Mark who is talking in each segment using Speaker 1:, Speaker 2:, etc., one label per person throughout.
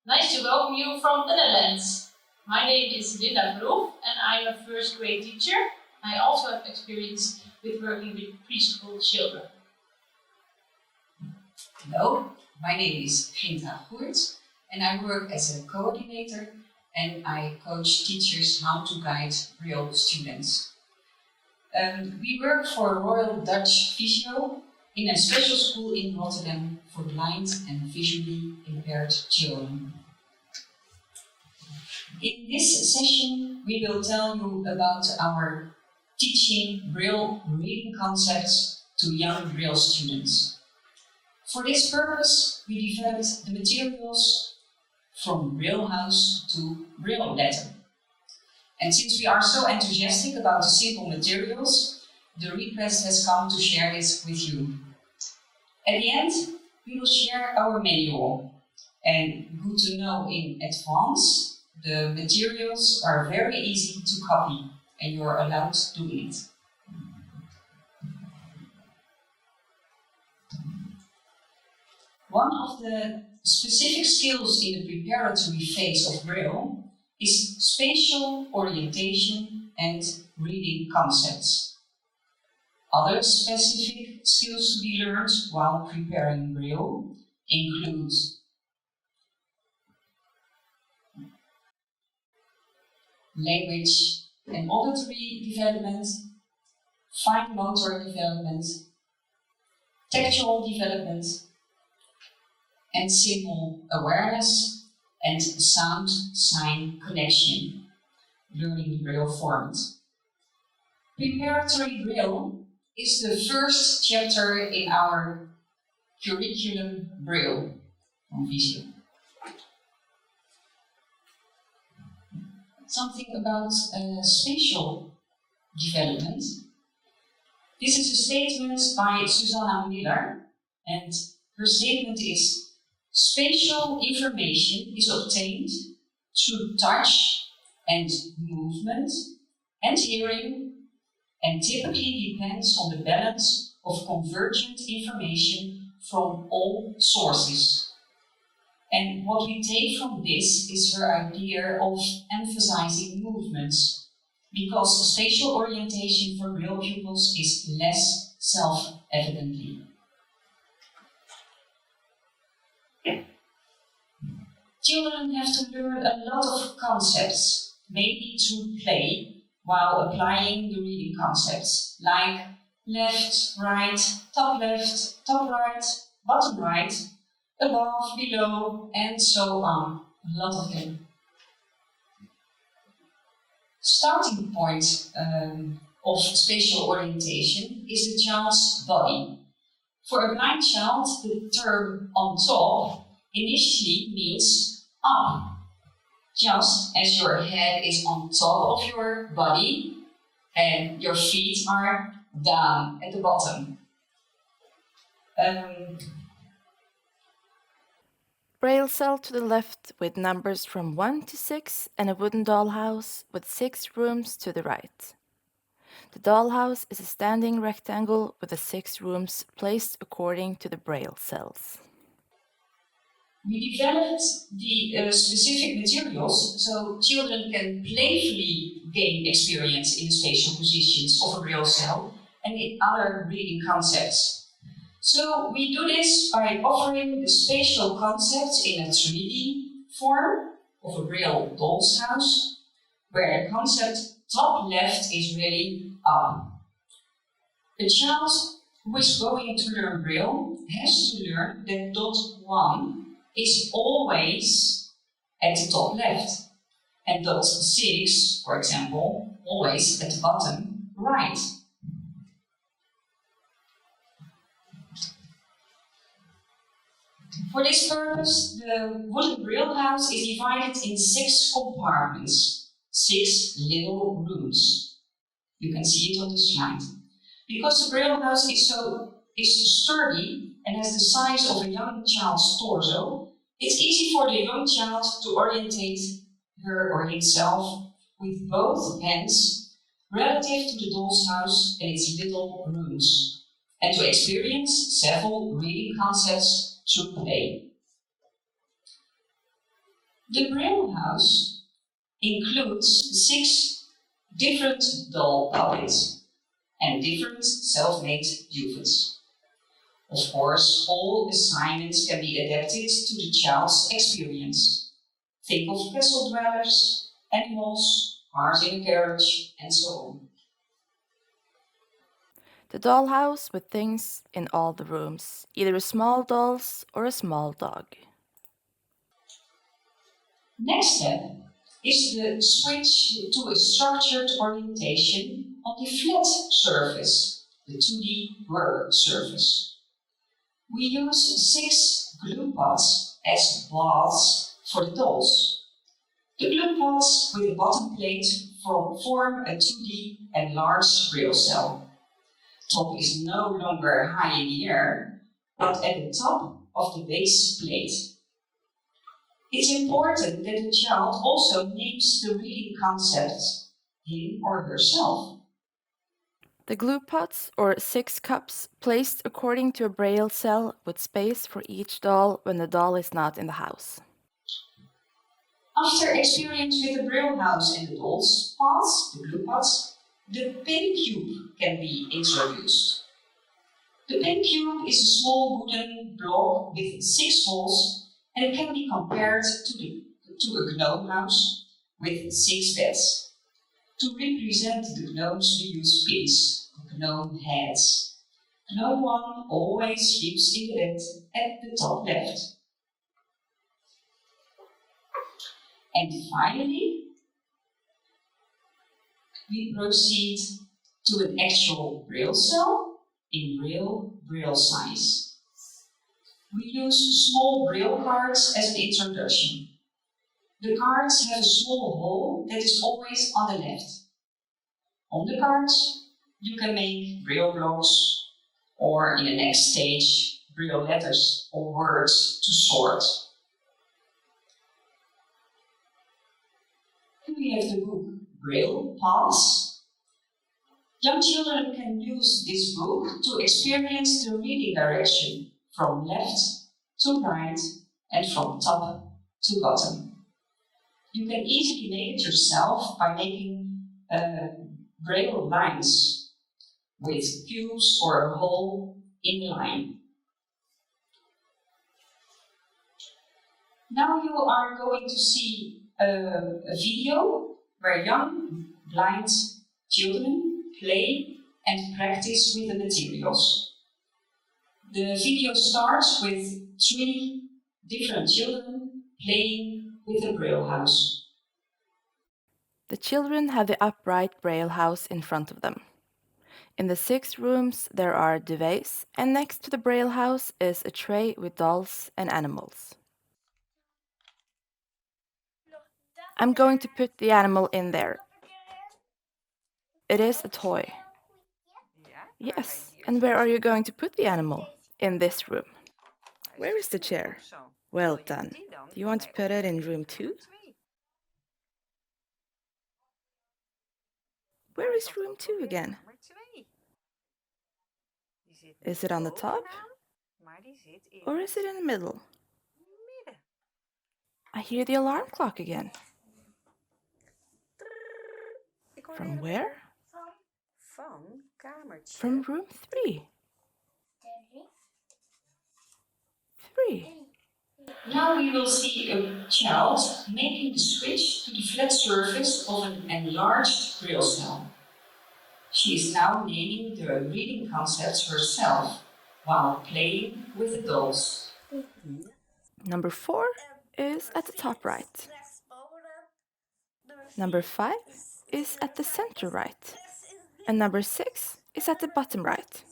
Speaker 1: Nice to welcome you from the Netherlands. My name is Gyntha Verhoef and I'm a first grade teacher. I also have experience with working with preschool children.
Speaker 2: Hello, my name is Goertz and I work as a coordinator and I coach teachers how to guide Braille students. We work for Royal Dutch Visio in a special school in Rotterdam for blind and visually impaired children. In this session, we will tell you about our teaching Braille reading concepts to young Braille students. For this purpose, we developed the materials from Braille House to Braille Letter. And since we are so enthusiastic about the simple materials, the request has come to share this with you. At the end, we will share our manual. And good to know in advance, the materials are very easy to copy and you are allowed to do it. One of the specific skills in the preparatory phase of Braille is spatial orientation and reading concepts. Other specific skills to be learned while preparing Braille include language and auditory development, fine motor development, tactile development, and symbol awareness and sound-sign connection, learning the Braille format. Preparatory Braille is the first chapter in our curriculum Braille on Visio. Something about spatial development. This is a statement by Susanna Miller, and her statement is: spatial information is obtained through touch and movement and hearing, and typically depends on the balance of convergent information from all sources. And what we take from this is her idea of emphasizing movements, because spatial orientation for Braille pupils is less self-evidently. Children have to learn a lot of concepts, maybe through play, while applying the reading concepts, like left, right, top right, bottom right, above, below, and so on. A lot of them. Starting point of spatial orientation is the child's body. For a blind child, the term on top initially means up, just as your head is on top of your body and your feet are down at the bottom.
Speaker 3: Braille cell to the left with numbers from 1 to 6 and a wooden dollhouse with 6 rooms to the right. The dollhouse is a standing rectangle with the 6 rooms placed according to the Braille cells.
Speaker 2: We developed the specific materials so children can playfully gain experience in the spatial positions of a Braille cell and in other reading concepts. So we do this by offering the spatial concepts in a 3D form of a Braille doll's house, where the concept top left is really up. A child who is going to learn Braille has to learn that dot 1 is always at the top left, and dot 6, for example, always at the bottom right. For this purpose, the wooden Braille house is divided in 6 compartments, 6 little rooms. You can see it on the slide. Because the Braille house is sturdy and has the size of a young child's torso, it's easy for the young child to orientate her or himself with both hands relative to the doll's house and its little rooms, and to experience several reading concepts through play. The Braille house includes 6 different doll puppets and different self-made pupils. Of course, all assignments can be adapted to the child's experience. Think of castle dwellers, animals, cars in a carriage, and so on.
Speaker 3: The dollhouse with things in all the rooms, either small dolls or a small dog.
Speaker 2: Next step is the switch to a structured orientation on the flat surface, the 2D work surface. We use 6 glue pots as baths for the dolls. The glue pots with a bottom plate form a 2D enlarged Braille cell. Top is no longer high in the air, but at the top of the base plate. It's important that the child also names the reading concept, him or herself.
Speaker 3: The glue pots, or 6 cups, placed according to a Braille cell with space for each doll when the doll is not in the house.
Speaker 2: After experience with the Braille house and the dolls pots, the glue pots, the pin cube can be introduced. The pin cube is a small wooden block with 6 holes, and it can be compared to a gnome house with 6 beds. To represent the gnomes, we use pins, gnome heads. Gnome 1 always sleeps in the bed at the top left. And finally, we proceed to an actual Braille cell in real Braille size. We use small Braille cards as an introduction. The cards have a small hole that is always on the left. On the cards, you can make Braille blocks, or in the next stage, Braille letters or words to sort. Here we have the book Braille Paths. Young children can use this book to experience the reading direction from left to right and from top to bottom. You can easily make it yourself by making Braille lines with cubes or a hole in the line. Now you are going to see a video where young blind children play and practice with the materials. The video starts with 3 different children playing with the Braille house.
Speaker 3: The children have the upright Braille house in front of them. In the 6 rooms there are duvets, and next to the Braille house is a tray with dolls and animals. I'm going to put the animal in there. It is a toy. Yes, and where are you going to put the animal? In this room. Where is the chair? Well done. Do you want to put it in room 2? Where is room 2 again? Is it on the top? Or is it in the middle? I hear the alarm clock again. From where? From room 3. 3.
Speaker 2: Now we will see a child making the switch to the flat surface of an enlarged Braille cell. She is now naming the reading concepts herself while playing with the dolls.
Speaker 3: Number 4 is at the top right. Number 5 is at the center right. And number 6 is at the bottom right.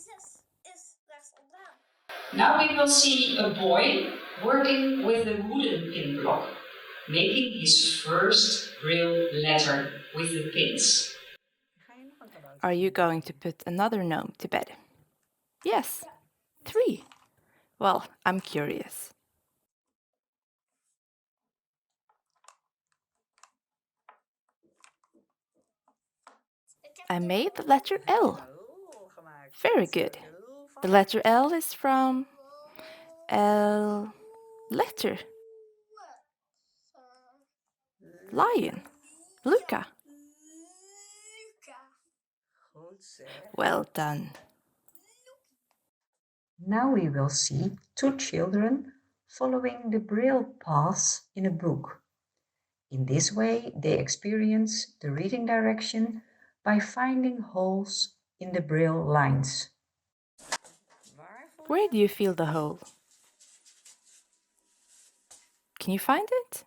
Speaker 2: Now we will see a boy working with a wooden pin block, making his first Braille letter with the pins.
Speaker 3: Are you going to put another gnome to bed? Yes, 3. Well, I'm curious. I made the letter L. Very good. The letter L is from L letter. Lion. Luca. Well done.
Speaker 4: Now we will see two children following the Braille paths in a book. In this way, they experience the reading direction by finding holes in the Braille lines.
Speaker 3: Where do you feel the hole? Can you find it?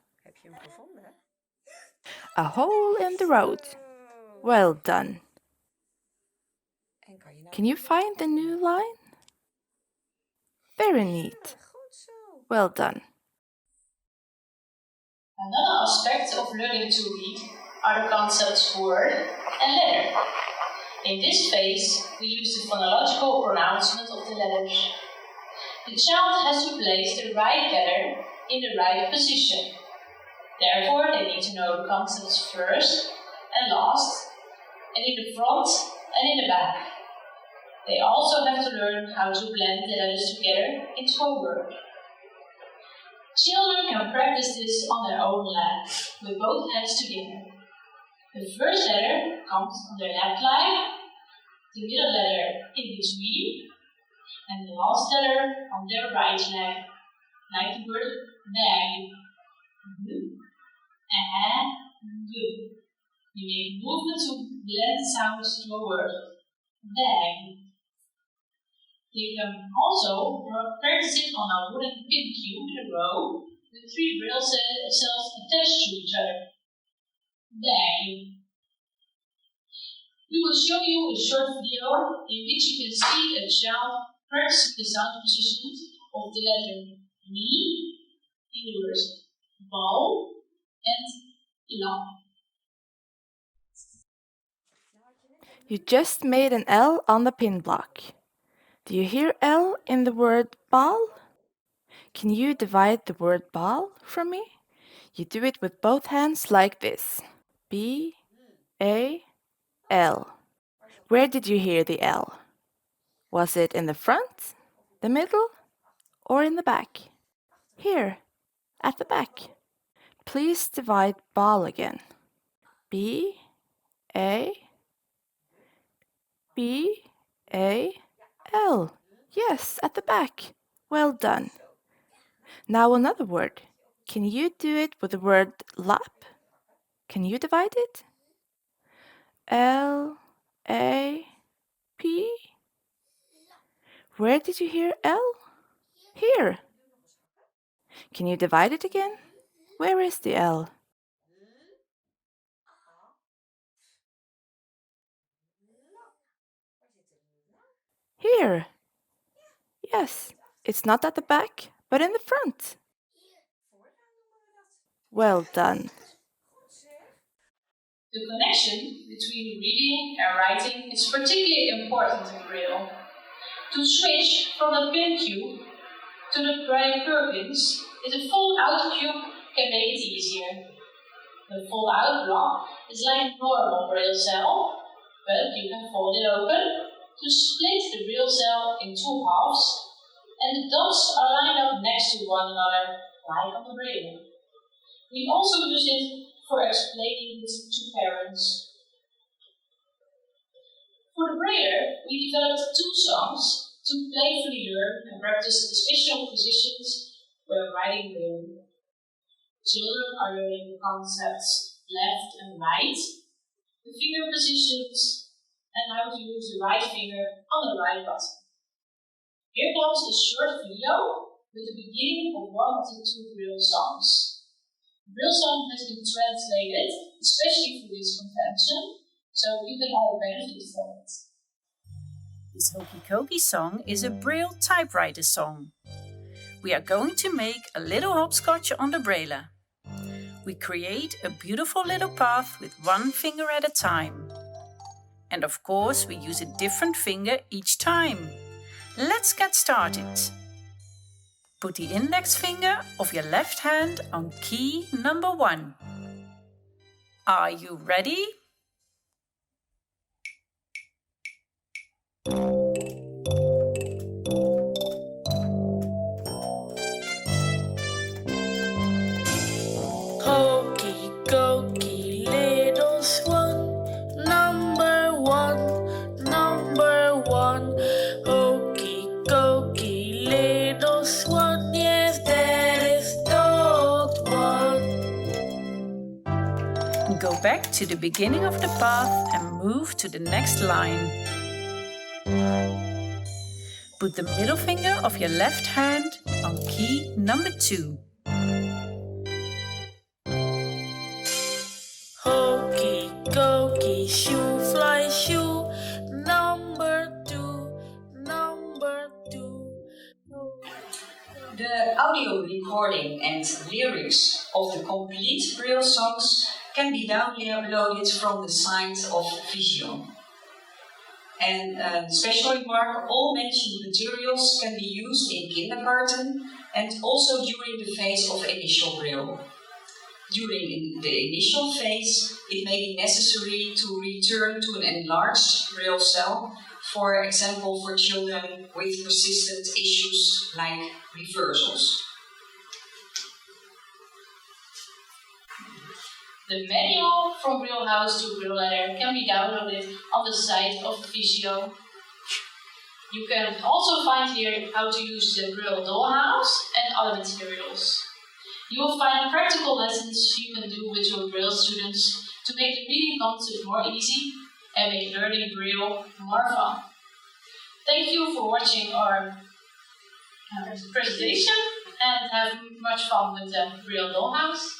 Speaker 3: A hole in the road. Well done. Can you find the new line? Very neat. Well done.
Speaker 1: Another aspect of learning to read are the concepts word and letter. In this phase, we use the phonological pronouncement of the letters. The child has to place the right letter in the right position. Therefore, they need to know the concepts first and last, and in the front and in the back. They also have to learn how to blend the letters together into a word. Children can practice this on their own lap, with both hands together. The first letter comes on their left leg, the middle letter in between, and the last letter on their right leg, like the word bag. G, G. You make movements to blend sounds to a word. Bag. You can also practice it on a wooden pin cube in a row with 3 Braille cells attached to each other. Bag. We will show you a short video in which you can see a child practice the sound positions of the letter E in the words bal and lang.
Speaker 3: You just made an L on the pin block. Do you hear L in the word ball? Can you divide the word ball from me? You do it with both hands like this. B, A, L. Where did you hear the L? Was it in the front, the middle, or in the back? Here, at the back. Please divide ball again. B, A, B, A, L. Yes, at the back. Well done. Now another word. Can you do it with the word lap? Can you divide it? L, A, P. Where did you hear L? Here. Can you divide it again? Where is the L? Here. Yes, it's not at the back, but in the front. Well done.
Speaker 1: The connection between reading and writing is particularly important in Braille. To switch from the pin cube to the Braille Perkins is a fold-out cube can make it easier. The fold-out block is like a normal Braille cell, but you can fold it open to split the Braille cell in 2 halves, and the dots are lined up next to one another, like on the Braille. We also use it for explaining this to parents. For the Braille, we developed 2 songs to playfully learn and practice the spatial positions when writing Braille. Children are learning the concepts left and right, the finger positions, and how to use the right finger on the right button. Here comes a short video with the beginning of one of the 2 Braille songs. The Braille song has been translated, especially for this convention, so you can all benefit from it.
Speaker 5: This Hokey Cokey song is a Braille typewriter song. We are going to make a little hopscotch on the Braille. We create a beautiful little path with 1 finger at a time. And of course, we use a different finger each time. Let's get started. Put the index finger of your left hand on key number 1. Are you ready?
Speaker 6: Hokey, go.
Speaker 5: back to the beginning of the path and move to the next line. Put the middle finger of your left hand on key number 2.
Speaker 6: Hokey cokey shoe fly shoe, number 2, number 2.
Speaker 2: The audio recording and lyrics of the complete Braille songs can be downloaded from the site of Visio. And special remark, all mentioned materials can be used in kindergarten and also during the phase of initial Braille. During the initial phase, it may be necessary to return to an enlarged Braille cell, for example for children with persistent issues like reversals.
Speaker 1: The manual from Braille House to Braille Letter can be downloaded on the site of Visio. You can also find here how to use the Braille Dollhouse and other materials. You will find practical lessons you can do with your Braille students to make the reading concept more easy and make learning Braille more fun. Thank you for watching our presentation and have much fun with the Braille Dollhouse.